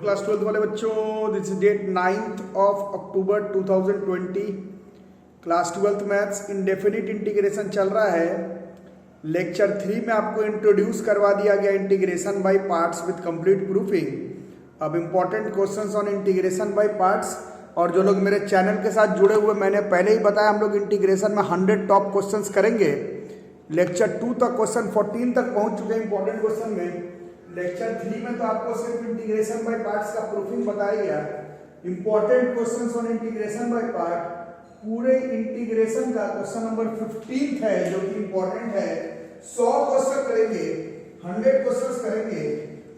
Class 12th वाले बच्चों, this is date 9th of October 2020। Class 12th maths indefinite integration चल रहा है। लेक्चर 3 में आपको इंट्रोड्यूस करवा दिया गया integration by parts with complete proofing. अब important questions on integration by parts, और जो लोग मेरे चैनल के साथ जुड़े हुए, मैंने पहले ही बताया हम लोग इंटीग्रेशन में 100 टॉप क्वेश्चंस करेंगे। लेक्चर 2 तक क्वेश्चन 14 तक पहुंच चुके हैं इंपॉर्टेंट क्वेश्चन में। लेक्चर 3 में तो आपको सिर्फ इंटीग्रेशन बाय पार्ट्स का प्रूफिंग बताया गया। Important questions on integration by part, पूरे इंटीग्रेशन का क्वेश्चन नंबर 15 है जो कि इंपॉर्टेंट है। 100 क्वेश्चन करेंगे, 100 क्वेश्चंस करेंगे।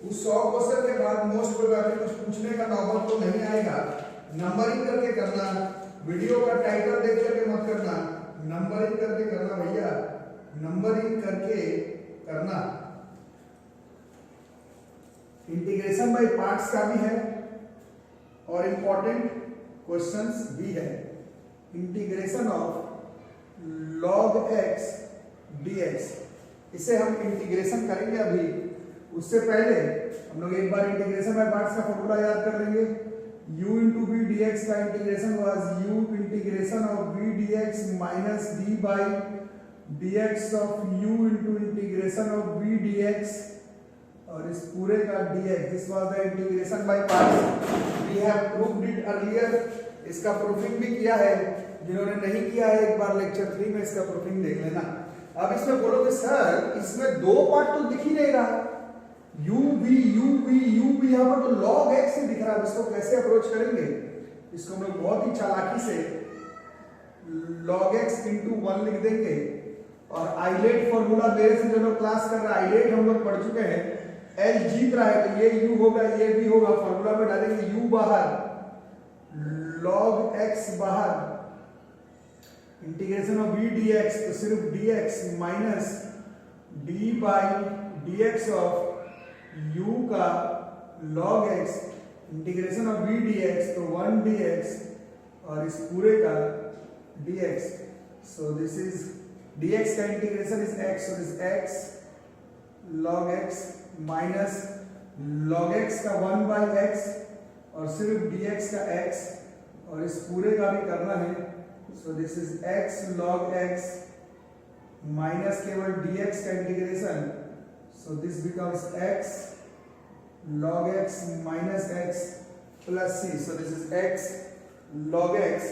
उस 100 क्वेश्चन के बाद मोस्ट प्रोबेबली कुछ पूछने का नौबत तो नहीं आएगा। नंबरिंग करके करना, वीडियो का टाइटल देख करके मत करना, नंबरिंग करके करना भैया, नंबरिंग करके करना। इंटीग्रेशन बाय पार्ट्स का भी है और इंपॉर्टेंट क्वेश्चंस भी है। Integration of log x dx, इसे हम इंटीग्रेशन करेंगे। अभी उससे पहले हम लोग एक बार इंटीग्रेशन बाय पार्ट्स का फॉर्मूला याद कर लेंगे। u into v dx का integration was u integration of v dx minus d by dx of u into integration of v dx, और इस पूरे का dx। This was the integration by parts. We have proved it earlier. इसका proofing भी किया है। जिन्होंने नहीं किया है एक बार लेक्चर 3 में इसका प्रूफिंग देख लेना। अब इसमें बोलोगे सर इसमें दो पार्ट तो दिख ही नहीं रहा, u v यहाँ पर तो log x ही दिख रहा है। इसको कैसे अप्रोच करेंगे? इसको हम लोग बहुत ही चालाकी से log x into 1 लिख देंगे। और आइलेट फॉर्मूला मेरे से जो लोग क्लास कर रहा है, आइलेट हम लोग पढ़ चुके हैं। L जीत रहा है तो ये u होगा, ये भी होगा। फॉर्मूला में डालेंगे u बाहर, log x बाहर, इंटीग्रेशन ऑफ v dx तो सिर्फ dx minus d by dx of u का log x, integration of v dx तो 1 dx और इस पूरे का dx। So this is dx का integration is x, so this x log x minus log x का 1 बाई x और सिर्फ dx का x, और इस पूरे का भी करना है। So this is x log x minus केवल dx का integration. So this becomes x log x minus x plus c। So this is x log x,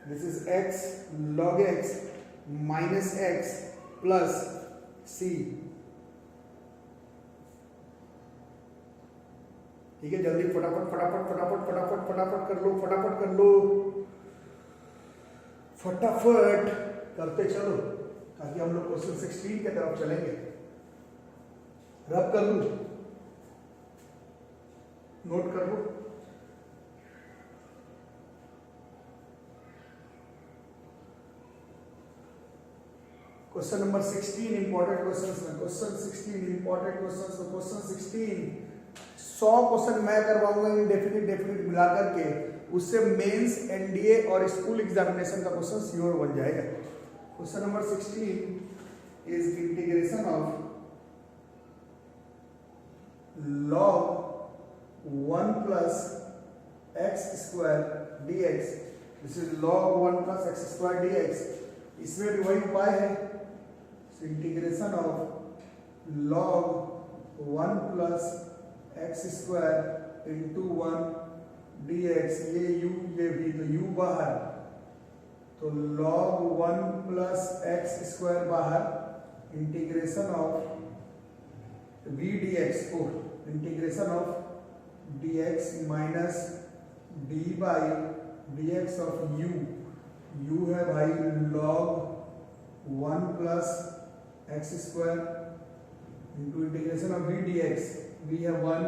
this is x log x minus x plus c। ठीक है, जल्दी फटाफट फटाफट फटाफट फटाफट फटाफट कर लो, फटाफट कर लो, फटाफट करते चलो ताकि हम लोग क्वेश्चन 16 की तरफ चलेंगे। रब कर लो, नोट कर लो। क्वेश्चन नंबर 16 इंपॉर्टेंट क्वेश्चंस में, क्वेश्चन 16 इंपॉर्टेंट क्वेश्चंस में, क्वेश्चन 16 100 क्वेश्चन मैं करवाऊंगा इंडेफिनिट डेफिनिट मिलाकर के। उससे मेंस, एनडीए और स्कूल एग्जामिनेशन का क्वेश्चन श्योर बन जाएगा। Question number 16 is integration of log 1 plus x square dx। This is log 1 plus x square dx। इसमें भी वही उपाय है। Integration of log 1 plus x square into 1 dx, ये u ये v, तो u बाहर, तो log 1 प्लस x स्क्वायर बाहर, इंटीग्रेशन ऑफ v dx को, integration of dx minus d by dx of u है भाई log 1 plus x square into integration of v dx, v है 1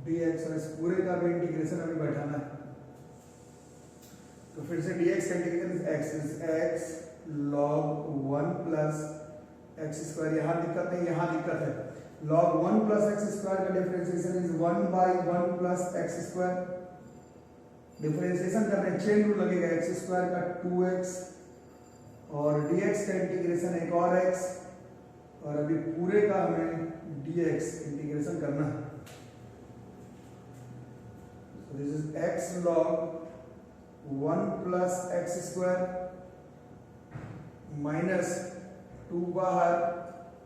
dx और इस पूरे का भी इंटीग्रेशन अभी बैठाना है। तो फिर से dx का integration is x log 1 plus x square. यहाँ दिक्कत नहीं, यहाँ दिक्कत है। log 1 प्लस x स्क्वायर का differentiation is 1 by 1 plus x square. Differentiation करने चेन रूल लगेगा, x स्क्वायर का 2x और dx का इंटीग्रेशन एक और x, और अभी पूरे का हमें dx इंटीग्रेशन करना है। This is x log 1 plus x square minus 2 बाहर,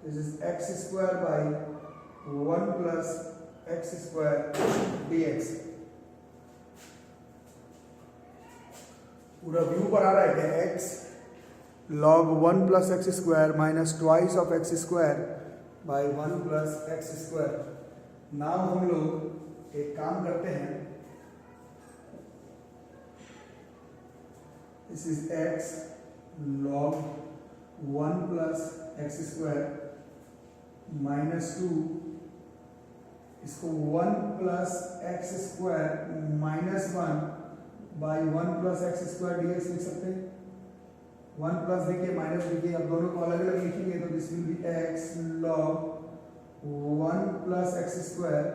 this is x square by 1 plus x square dx। पूरा व्यू पर आ रहा है क्या? x log 1 plus x square minus twice of x square by 1 plus x square। Now हम लोग एक काम करते हैं, this is x log 1 plus x square minus 2, इसको 1 plus x square minus 1 by 1 plus x square dx लिख सकते हैं। 1 प्लस देखिए माइनस देखिए, अब दोनों को अलग अलग लिखेंगे तो this will be x log 1 plus x square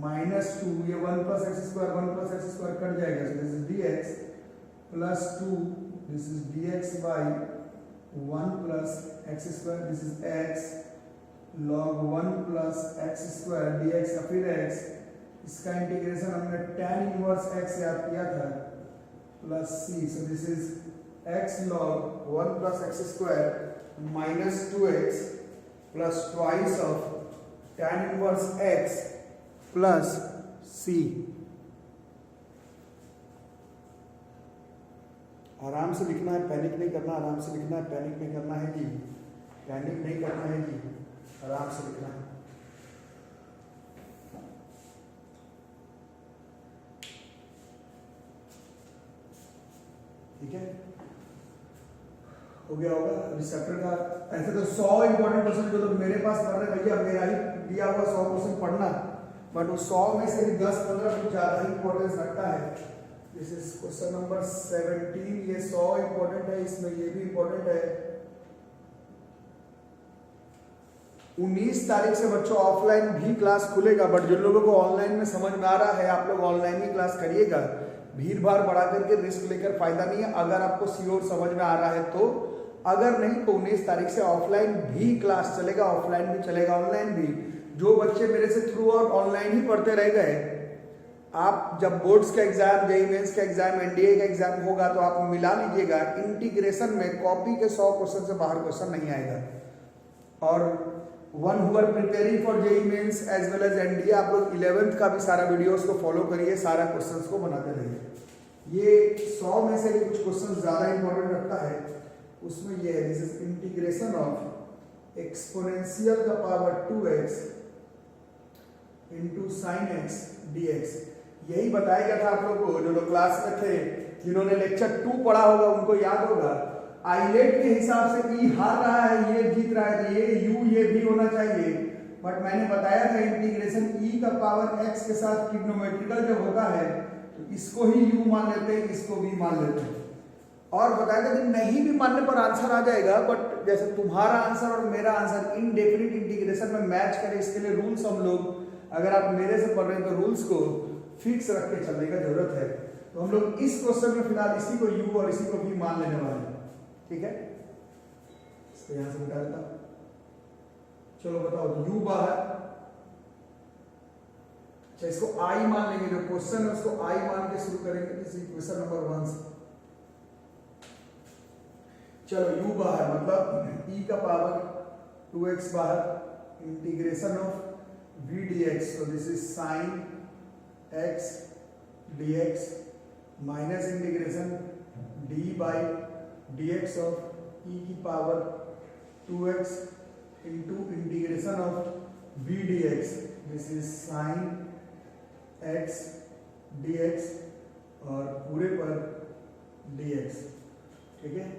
minus 2, ये 1 plus x square कट जाएगा, so this is dx plus 2, this is dx by 1 plus x square, this is x log 1 plus x square dx का फिर x, इसका integration हमने tan inverse x याद किया था plus c, so this is x log 1 plus x square minus 2x plus twice of tan inverse x plus c। आराम से लिखना है, पैनिक नहीं करना, आराम से लिखना है, पैनिक नहीं करना है जी, पैनिक नहीं करना है जी, आराम से लिखना है। ठीक है, हो गया होगा। रिसेप्टर का ऐसे तो 100 इंपॉर्टेंट क्वेश्चन जो तो मेरे पास पढ़ रहे भैया, मेरा ही दिया हुआ 100 क्वेश्चन पढ़ना, बट उस 100 में से भी 10-15 कुछ ज्यादा ही इंपॉर्टेंस रखता है। दिस इज क्वेश्चन नंबर 17, ये 100 इंपॉर्टेंट है, इसमें ये भी इंपॉर्टेंट है। 19 तारीख से बच्चों ऑफलाइन भी क्लास खुलेगा, बट जिन लोगों को ऑनलाइन में समझ में आ रहा है आप लोग ऑनलाइन ही क्लास करिएगा, भीड़ भाड़ बढ़ा करके रिस्क लेकर फायदा नहीं है। अगर आपको श्योर समझ में आ रहा है तो, अगर नहीं तो 19 तारीख से ऑफलाइन भी क्लास चलेगा, ऑफलाइन भी चलेगा, ऑनलाइन भी। जो बच्चे मेरे से थ्रू आउट ऑनलाइन ही पढ़ते रह गए, आप जब बोर्ड्स का एग्जाम, जेईई मेंस का एग्जाम, एनडीए का एग्जाम होगा तो आप मिला लीजिएगा, इंटीग्रेशन में कॉपी के 100 क्वेश्चन से बाहर क्वेश्चन नहीं आएगा। और one who are preparing for JEE mains as well as NDA, आप लोग 11th का भी सारा वीडियोस को फॉलो करिए, सारा क्वेश्चंस को बनाते रहिए। ये 100 में से भी कुछ क्वेश्चन ज्यादा इंपॉर्टेंट रखता है, उसमें ये है, this is integration of exponential का power 2x into sine x dx। यही बताया गया था आप लोगों को, जो लोग क्लास में थे, जिन्होंने लेक्चर 2 पढ़ा होगा उनको याद होगा। आइलेट के हिसाब से ई हार रहा है, ये जीत रहा है, तो ये u ये भी होना चाहिए, बट मैंने बताया था इंटीग्रेशन e का पावर x के साथ ट्रिग्नोमेट्रिकल जब होता है तो इसको ही u मान लेते हैं, इसको भी मान लेते हैं। और बताया था कि नहीं भी मानने पर आंसर आ जाएगा, बट जैसे तुम्हारा आंसर और मेरा आंसर इनडेफिनिट इंटीग्रेशन में मैच करे, इसके लिए रूल्स हम लोग, अगर आप मेरे से पढ़ रहे हैं तो रूल्स को फिक्स रख के चलने का जरूरत है। तो हम लोग इस क्वेश्चन में फिलहाल इसी को u और इसी को भी मान लेने वाले हैं, ठीक है। इसको यहां से निकाल देता हूं, चलो बताओ, u बाहर, अच्छा इसको i मान लेंगे, जो क्वेश्चन है उसको i मान के शुरू करेंगे, किसी क्वेश्चन नंबर 1 से। चलो u बाहर मतलब e का पावर 2x बाहर, integration of v dx, so this is sin x dx minus integration d by dx of e की power 2x into integration of v dx, this is sin x dx और पूरे पर dx, ठीक है।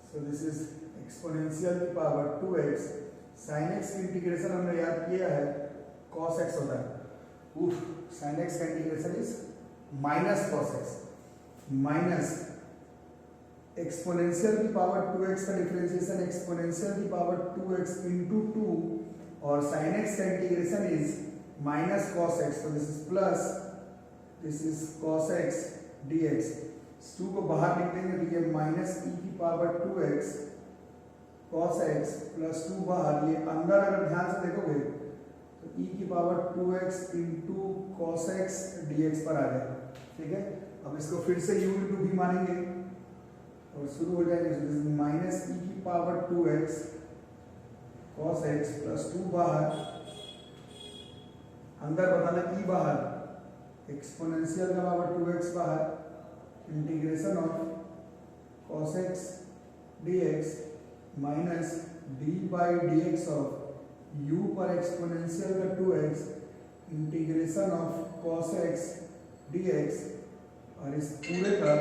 So this is exponential की power 2x, sin x की integration हमने याद किया है cos x होता है, sin x का integration is minus cos x, minus exponential की पावर 2x का डिफरेंशिएशन एक्सपोनेंशियल की पावर 2x इंटू 2, और sin x का integration is minus cos x, तो this is plus, this is cos x dx। 2 को बाहर लिख देंगे तो ये माइनस e की power 2x cos x plus 2 बाहर, ये अंदर अगर ध्यान से देखोगे तो e की power 2x into cos x dx पर आ गया। ठीक है, अब इसको फिर से u इंटू v मानेंगे और शुरू हो जाएगा माइनस e की power 2x cos x plus 2 बाहर, अंदर बताना e बाहर, एक्सपोनेंशियल का पावर 2x बाहर, integration of cos x dx minus d by d x of u पर एक्सपोनेंशियल का 2x integration of cos x dx और इस पूरे का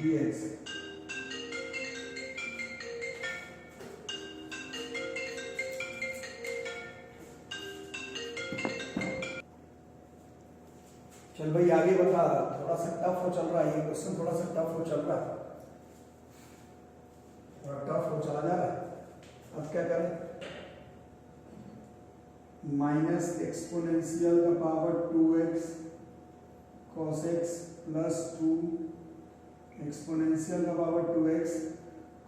dx। चल भाई आगे बता, थोड़ा सा टफ हो चल रहा है ये क्वेश्चन, थोड़ा सा टफ हो चल रहा है, थोड़ा टफ हो चला जा रहा है। अब क्या करें, माइनस एक्सपोनेंशियल का power 2x cos x plus 2 exponential का पावर 2x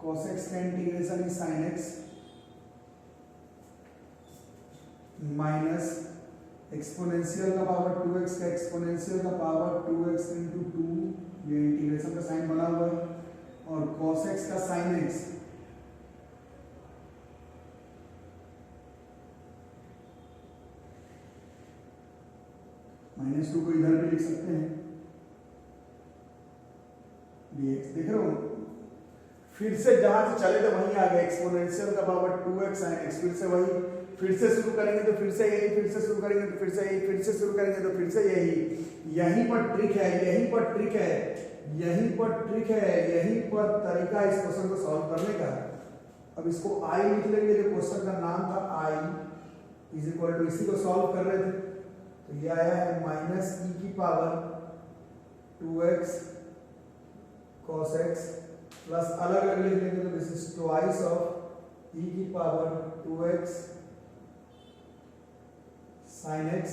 cos x का integration is sin x minus exponential का पावर 2x का एक्सपोनेंशियल का पावर 2x इंटू 2, ये इंटीग्रेशन का साइन बना हुआ है, और cos x का sin x -2 को इधर भी लिख सकते हैं dx। देख रहे हो, फिर से जहां से चले थे वहीं आ गए, एक्सपोनेंशियल का पावर 2x sin x, फिर से वही, फिर से शुरू करेंगे तो फिर से यही, फिर से शुरू करेंगे तो फिर से यही, फिर से शुरू करेंगे तो फिर से यही। यहीं पर ट्रिक है, यहीं पर ट्रिक है, यहीं पर ट्रिक है, यहीं पर तरीका इस क्वेश्चन को सॉल्व करने का। अब इसको i लिख लेंगे, जो क्वेश्चन का नाम था i इज इक्वल टू, इसी को सॉल्व कर रहे थे तो ये आया है माइनस e की power 2x cos x plus अलग अलग लिख लेंगे तो this is twice of e की पावर 2x sin x।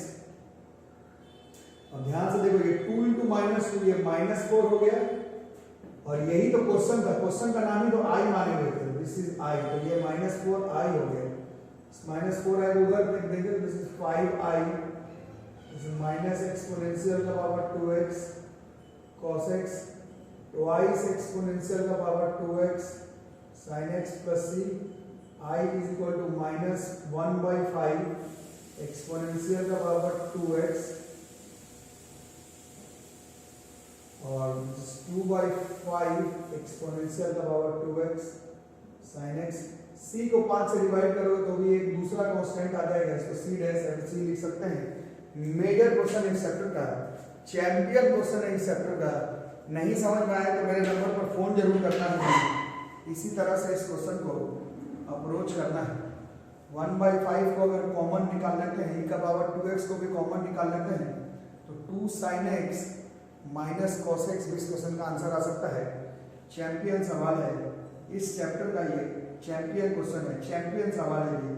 और ध्यान से देखो, ये 2 इंटू माइनस 2, ये -4 हो गया, और यही तो क्वेश्चन था, क्वेश्चन का नाम ही तो i माने हुए थे, दिस इज i, तो ये -4i हो गया, -4i उधर लिख देंगे तो this is 5i minus exponential का power 2x cos x twice exponential का power 2x sin x plus c, i is equal to -1/5 exponential का पावर 2x और 2/5 एक्सपोनेंशियल का power 2x sin x। c को 5 से डिवाइड करोगे तो भी एक दूसरा कांस्टेंट आ जाएगा, इसको c डैश c लिख सकते हैं। मेजर क्वेश्चन इस चैप्टर का, चैंपियन क्वेश्चन है इस चैप्टर का। नहीं समझ में आया तो मेरे नंबर पर फोन जरूर करना है, इसी तरह से इस क्वेश्चन को अप्रोच करना है। 1/5 को अगर कॉमन निकाल लेते हैं, e का पावर 2x को भी कॉमन निकाल लेते हैं तो 2 sin x minus cos x भी इस क्वेश्चन का आंसर आ सकता है। चैंपियन सवाल है इस चैप्टर का, ये चैंपियन क्वेश्चन है, चैंपियन सवाल है ये,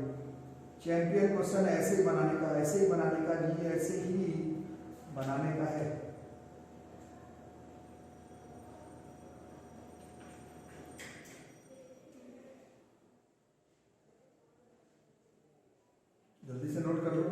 चैंपियन क्वेश्चन ऐसे ही बनाने का, ऐसे ही बनाने का, ये ऐसे ही बनाने का है। जल्दी से नोट कर लो।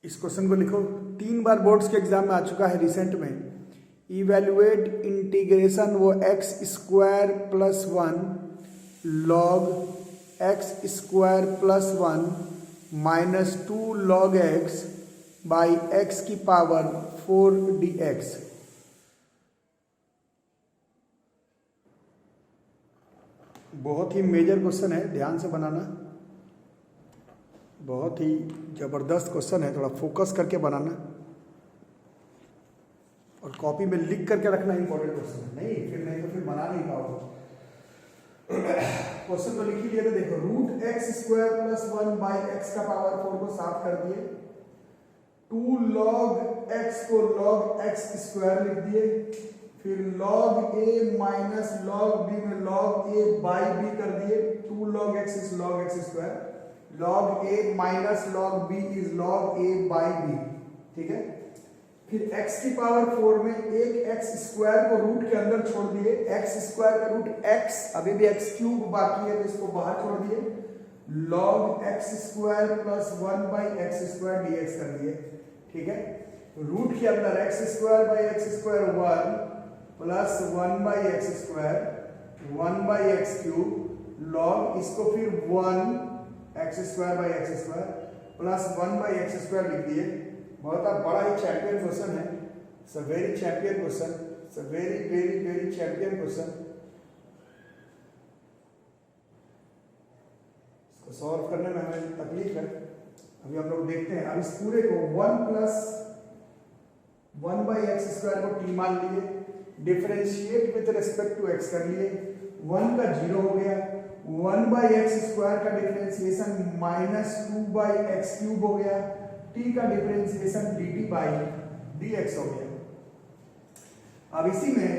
इस क्वेश्चन को लिखो, 3 बार बोर्ड्स के एग्जाम में आ चुका है रिसेंट में। इवेल्युएट इंटीग्रेशन वो x square plus 1 log x square plus 1 minus 2 log x by x की पावर 4 dx। बहुत ही मेजर क्वेश्चन है, ध्यान से बनाना, बहुत ही जबरदस्त क्वेश्चन है, थोड़ा फोकस करके बनाना और कॉपी में लिख करके रखना इंपॉर्टेंट क्वेश्चन है, नहीं तो फिर बना नहीं पाओगे। क्वेश्चन तो लिख ही लिया था, देखो root x square plus 1 by x का पावर 4 को साफ कर दिए, 2 लॉग x को log x स्क्वायर लिख दिए, फिर log a minus log b में log a बाई b कर दिए, 2 log x is log x square, log a minus log b is log a by b, ठीक है। फिर x की पावर 4 में एक x स्क्वायर को रूट के अंदर छोड़ दिए, x स्क्वायर का रूट x, अभी भी x क्यूब बाकी है तो इसको बाहर छोड़ दिए, log x square plus 1 by x square dx कर दिए, ठीक है। रूट के अंदर x square by x square 1 plus 1 by x square 1 by x cube log इसको फिर 1 x square by x square plus 1 by x square लिख दिए। बहुत बड़ा ही चैंपियन क्वेश्चन है, it's a very champion question, it's a very very very champion question. इसको solve करने में हमें तकलीफ है, अभी हम लोग देखते हैं। अब इस पूरे को 1 प्लस 1 बाई एक्स स्क्वायर को टी मान लिए, differentiate with respect to x कर लिए, 1 का 0 हो गया, 1 बाई एक्स स्क्वायर का differentiation minus 2 by x cube हो गया, t का डिफरेंशिएशन dt बाई dx हो गया। अब इसी में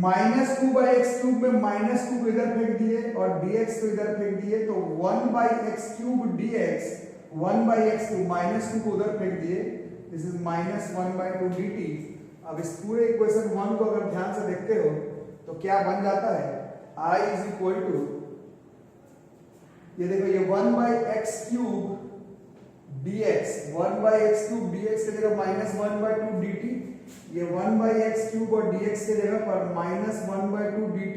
माइनस 2 बाई एक्स क्यूब में माइनस 2 को इधर फेंक दिए और dx को इधर फेंक दिए, तो 1 by x cube dx 1 by x cube minus 2 को उधर फेंक दिए, this is minus 1 by 2 dt। अब इस पूरे इक्वेशन 1 को अगर ध्यान से देखते हो तो क्या बन जाता है, I इज इक्वल टू, ये देखो ये 1 by x cube dx 1 by x cube dx की जगह माइनस 1 बाई 2 dt, ये 1 बाई एक्स क्यूब और dx की जगह पर माइनस 1 बाई 2 dt,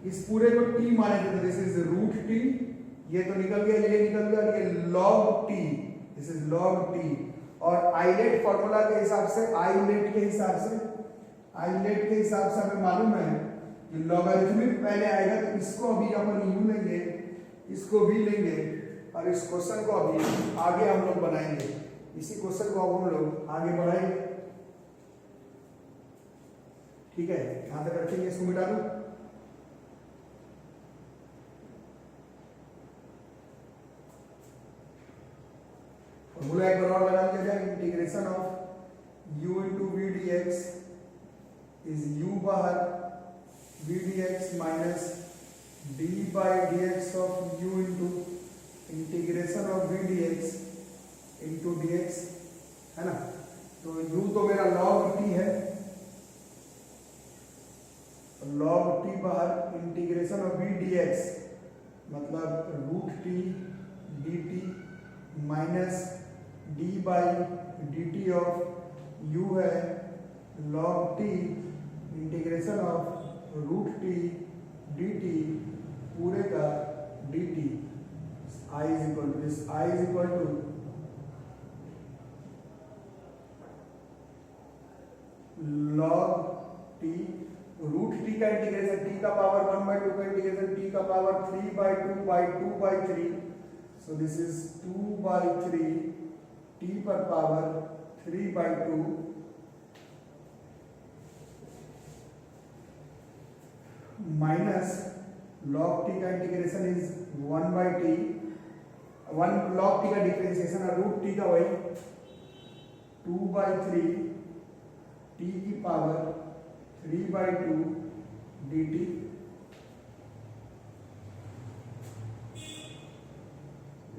इस पूरे को t मानेंगे तो दिस इज रूट t, ये तो निकल गया, ये निकल गया, ये log t, this is log t। और आइलेट फार्मूला के हिसाब से, आइलेट के हिसाब से हमें मालूम है कि लॉगरिथमिक पहले आएगा, तो इसको अभी अपन u लेंगे, इसको v लेंगे और इस क्वेश्चन को अभी आगे हम लोग बनाएंगे, इसी क्वेश्चन को अब हम लोग आगे बढ़ाएंगे, ठीक है। यहां तक रखेंगे, इसको मिटा दो। फॉर्मूला एक बार और लगा दिया जाए, integration of u into v d x is u बाहर v d x minus d by d x of u into integration of v d x into d x, है ना। तो u तो मेरा log t है, log t बाहर integration of v d x मतलब root t d t minus d by d t of u है log t integration of root t d t पूरे का d t, I is equal to this, I is equal to log t, root t का integration t का power 1 by 2 का integration t का power 3 by 2 by 2 by 3, so this is 2 by 3 t पर power 3 by 2 minus log t का integration is 1 by t, 1 log t का differentiation और root t का वही 2 by 3 t की पावर 3 by 2 dt,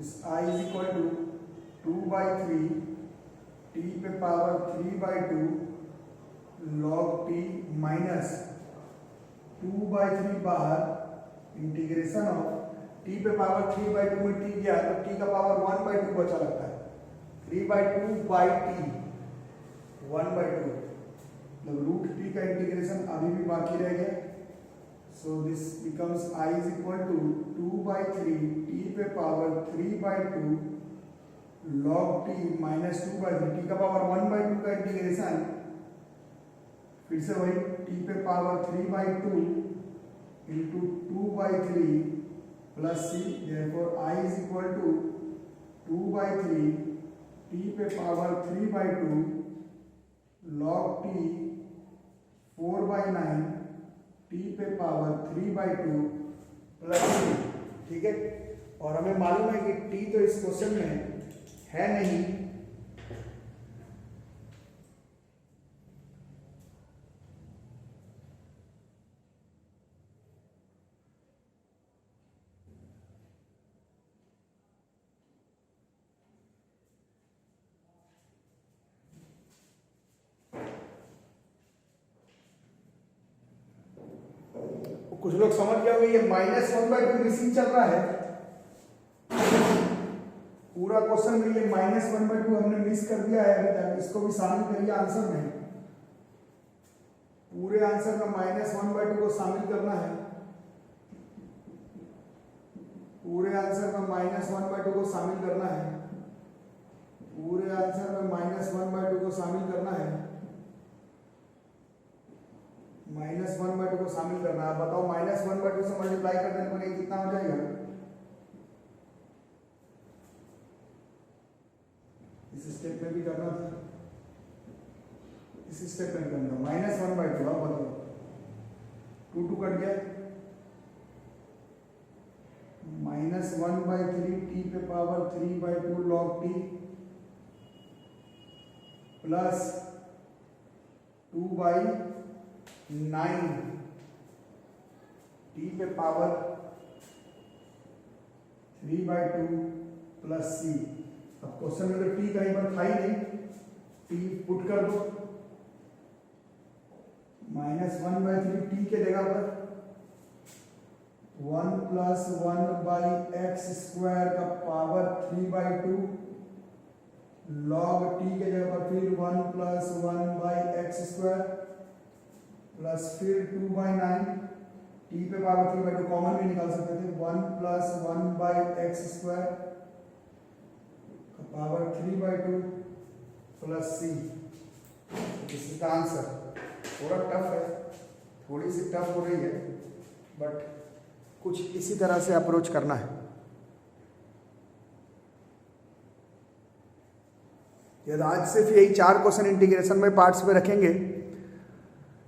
इस I is equal to 2 by 3 t पे power 3 by 2 log t minus 2 by 3 बाहर integration of t पे पावर 3 by 2 में t गया तो t का पावर 1 by 2 बचा लगता है, 3 by 2 by t 1 by 2, मतलब रूट t का इंटीग्रेशन अभी भी बाकी रह गया, so this becomes I is equal to 2 by 3 t पे power 3 by 2 log t minus 2 by 3 t का पावर 1 by 2 का इंटीग्रेशन, फिर से वही t पे power 3 by 2 into 2 by 3 plus c, therefore I is equal to 2 by 3 t पे power 3 by 2 log t 4 by 9 t पे power 3 by 2 plus c, ठीक है। और हमें मालूम है कि t तो इस क्वेश्चन में है नहीं, कुछ लोग समझ गए होंगे ये -1/2 मिसिंग चल रहा है, पूरा क्वेश्चन में ये -1/2 हमने मिस कर दिया है अभी तक, इसको भी शामिल करिए आंसर में, पूरे आंसर में -1/2 को शामिल करना है, पूरे आंसर में -1/2 को शामिल करना है, पूरे आंसर में -1/2 को शामिल करना है, -1/2 को शामिल करना है। बताओ -1/2 से मल्टीप्लाई कर देने पर ये कितना हो जाएगा, इस स्टेप में भी करना था, इस स्टेप में करना, -1/2। अब बताओ 2 2 कट गया, -1/3 t पे power 3/2 log t plus 2/9 t पे पावर 3/2 प्लस c। अब क्वेश्चन में तो t कहीं पर था ही नहीं, t पुट कर दो, -1/3 t के जगह पर 1 + 1/x² का पावर 3/2 log t के जगह पर फिर 1 + 1/x² प्लस फिर 2/9 t पे पावर 3/2 कॉमन भी निकाल सकते थे, 1 + 1/x² का power 3/2 plus c। This is the answer. थोड़ा टफ है, थोड़ी सी टफ हो रही है, बट कुछ इसी तरह से अप्रोच करना है। यदि आज सिर्फ यही 4 क्वेश्चन इंटीग्रेशन में पार्ट्स पे रखेंगे,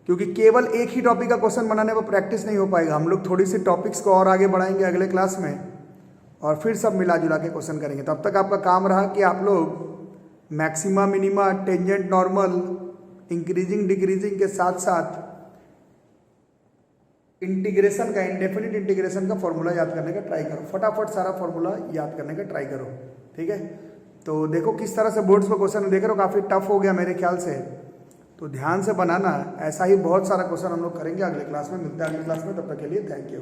क्योंकि केवल एक ही टॉपिक का क्वेश्चन बनाने पर प्रैक्टिस नहीं हो पाएगा, हम लोग थोड़ी सी टॉपिक्स को और आगे बढ़ाएंगे अगले क्लास में, और फिर सब मिला जुला के क्वेश्चन करेंगे। तब तक आपका काम रहा कि आप लोग maxima, minima, tangent, normal, increasing, decreasing के साथ साथ इंटीग्रेशन का, इंडेफिनिट इंटीग्रेशन का फॉर्मूला याद करने का ट्राई करो, फटाफट सारा फॉर्मूला याद करने का ट्राई करो, ठीक है। तो देखो किस तरह से बोर्ड्स पर क्वेश्चन देख रहे हो, काफ़ी टफ हो गया मेरे ख्याल से, तो ध्यान से बनाना। ऐसा ही बहुत सारा क्वेश्चन हम लोग करेंगे अगले क्लास में। मिलते हैं अगले क्लास में, तब तक के लिए थैंक यू।